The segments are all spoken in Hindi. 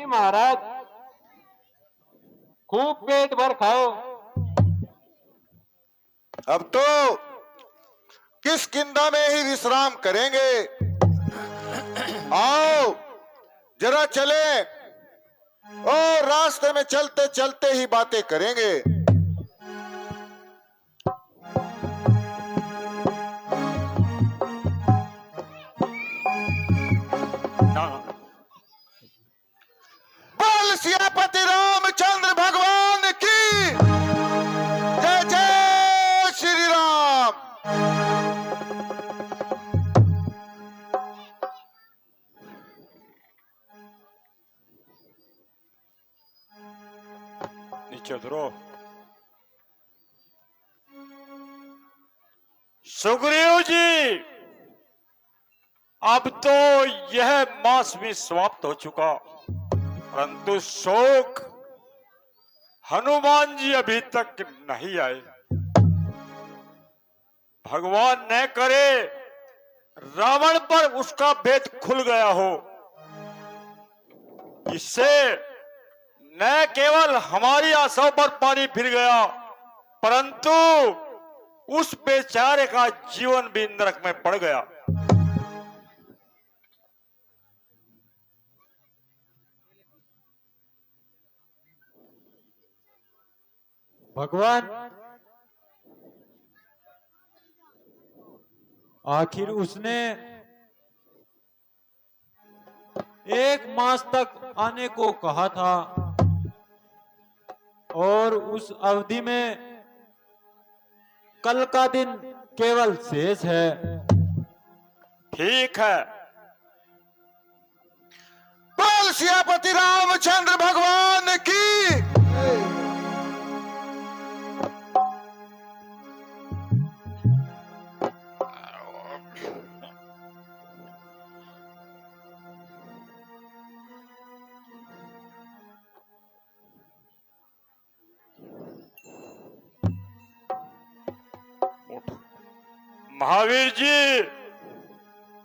महाराज, खूब पेट भर खाओ। अब तो किष्किंधा में ही विश्राम करेंगे। आओ जरा चले और रास्ते में चलते चलते ही बातें करेंगे। बोल सियापति रामचंद्र भगवान की जय जय श्री राम। नीचे उतरो। सुग्रीव जी, अब तो यह मास भी समाप्त हो चुका, परंतु शोक हनुमान जी अभी तक नहीं आए। भगवान न करे रावण पर उसका भेद खुल गया हो। इससे न केवल हमारी आशाओं पर पानी फिर गया, परंतु उस बेचारे का जीवन भी नरक में पड़ गया। भगवान, आखिर उसने 1 मास तक आने को कहा था और उस अवधि में कल का दिन केवल शेष है। ठीक है। बोल सियापति रामचंद्र भगवान की। महावीर जी,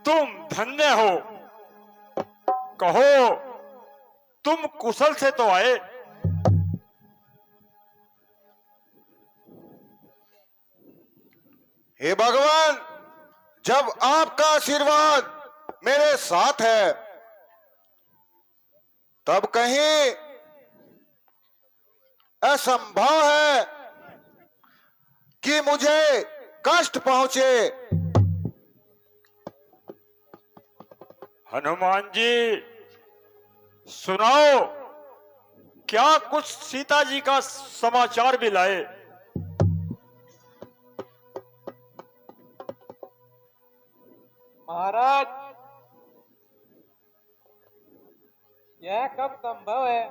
तुम धन्य हो। कहो, तुम कुशल से तो आए। हे भगवान, जब आपका आशीर्वाद मेरे साथ है, तब कहीं असंभव है कि मुझे कष्ट पहुंचे। हनुमान जी, सुनाओ, क्या कुछ सीता जी का समाचार भी लाए? महाराज, यह कब संभव है?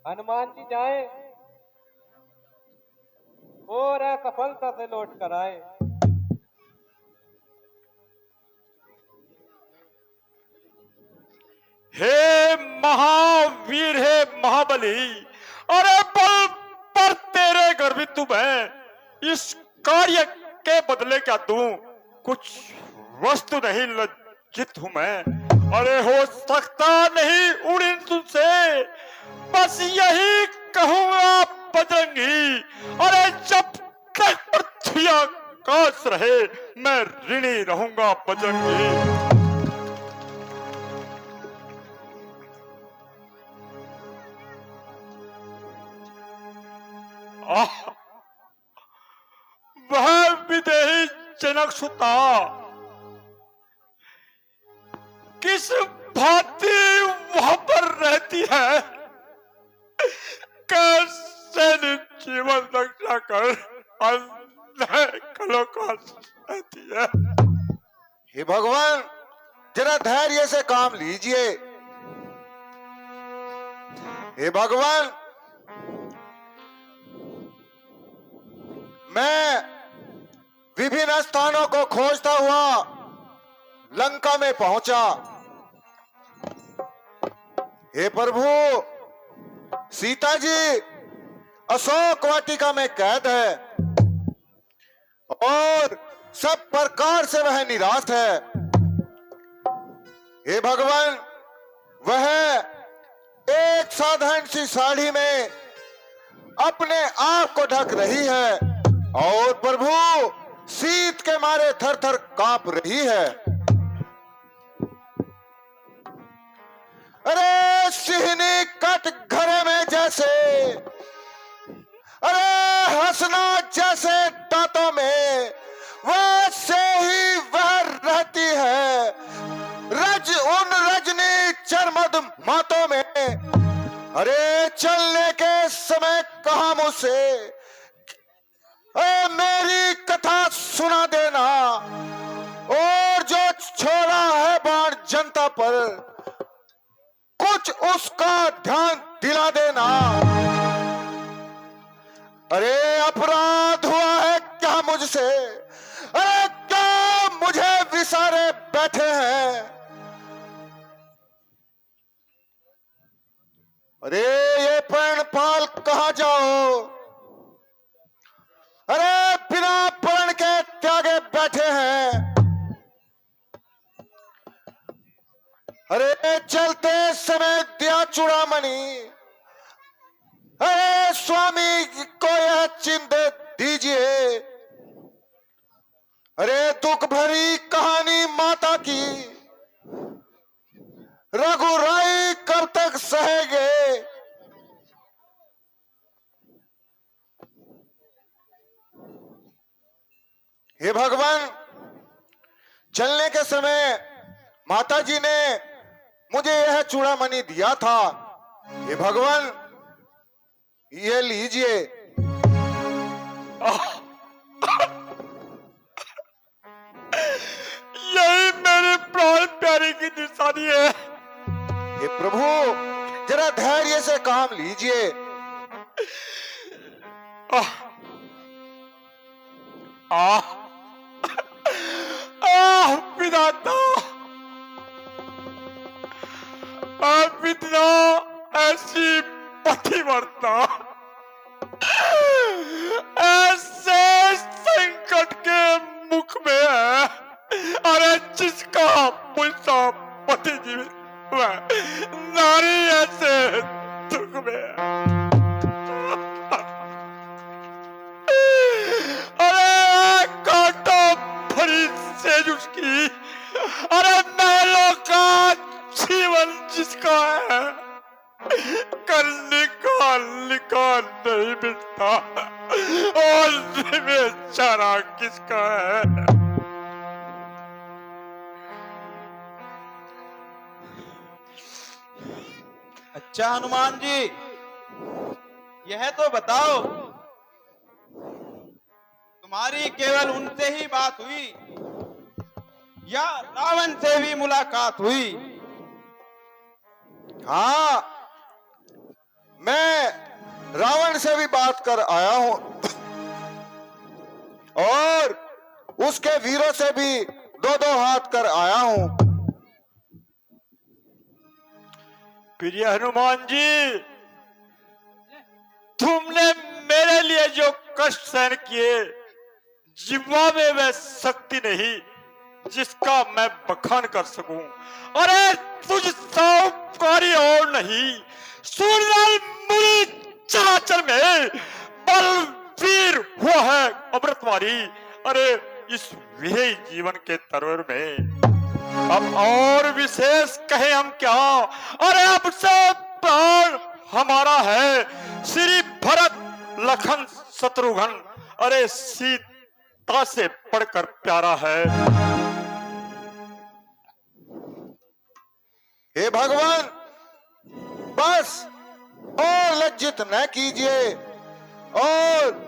हनुमान जी जाए और असफलता से लौट कर आए। हे महावीर, हे महाबली, अरे बल पर तेरे घर भी तुम है। इस कार्य के बदले क्या दूं? कुछ वस्तु नहीं, लज्जित हूं मैं। अरे हो सकता नहीं उड़ी तुझसे, बस यही कहूंगा बजरंगी। अरे जब तक पृथ्वी आकाश रहे, मैं ऋणी रहूंगा बजरंगी। वह विदेही जनक सुता किस भांति वहां पर रहती है, कैसे जीवन रक्षा कर कलों का रहती है। हे भगवान, जरा धैर्य से काम लीजिए। हे भगवान, मैं विभिन्न स्थानों को खोजता हुआ लंका में पहुंचा। हे प्रभु, सीता जी अशोक वाटिका में कैद है और सब प्रकार से वह निराश है। हे भगवान, वह साधारण सी साड़ी में अपने आप को ढक रही है और प्रभु शीत के मारे थर थर कांप रही है। अरे सिहनी कट घरे में जैसे, अरे हंसना जैसे दांतों में, वैसे ही वह रहती है उन रजनी चरमद मातों में। अरे चलने के समय कहा मुझसे, मेरी कथा सुना देना, और जो छोड़ा है बाण जनता पर, कुछ उसका ध्यान दिला देना। अरे अपराध हुआ है क्या मुझसे, अरे क्या मुझे विसारे बैठे हैं। अरे ये पर्णपाल कहाँ जाओ, अरे बिना पर्ण के त्यागे बैठे हैं। अरे चलते समय दिया चूड़ामणि, अरे स्वामी को यह चिन्ह दे दीजिए। अरे दुख भरी कहानी माता की, रघुराई कब तक सहेंगे। हे भगवान, चलने के समय माता जी ने मुझे यह चूड़ामणि दिया था। हे भगवान, ये लीजिए। यही मेरी प्राण प्यारी की निशानी है। हे प्रभु, जरा धैर्य से काम लीजिए। विधाता, विधना ऐसी पतिव्रता ऐसे संकट के मुख में है, अरे जिसका पुरुषा पति जीवित हुआ, नारी ऐसे दुख में है। अरे कांटो भरी सेज उसकी, अरे महलों का जीवन जिसका है, करने का निकाल नहीं मिलता, और बेचारा किसका है। अच्छा हनुमान जी, यह तो बताओ, तुम्हारी केवल उनसे ही बात हुई या रावण से भी मुलाकात हुई? हाँ, मैं रावण से भी बात कर आया हूं और उसके वीरों से भी दो दो हाथ कर आया हूं। प्रिय हनुमान जी, तुमने मेरे लिए जो कष्ट सहन किए, जिह्वा में वह शक्ति नहीं जिसका मैं बखान कर सकूं। अरे तुझ सौकारी और नहीं, सूर्यलाल मुनि चराचर में बलवीर हुआ है अमृतवारी। अरे इस विजयी जीवन के तरवर में अब और विशेष कहे हम क्या। अरे अब से प्राण हमारा है श्री भरत लखन शत्रुघ्न, अरे सीता से पढ़कर प्यारा है। हे भगवान, बस और लज्जित न कीजिए, और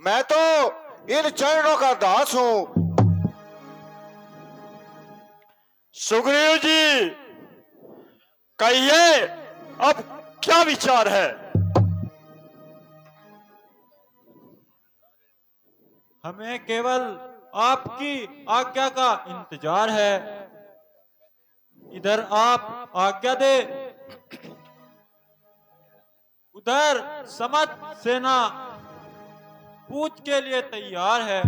मैं तो इन चरणों का दास हूं। सुग्रीव जी, कहिए अब क्या विचार है। हमें केवल आपकी आज्ञा का इंतजार है। इधर आप आज्ञा दे, उधर समस्त सेना पूछ के लिए तैयार है।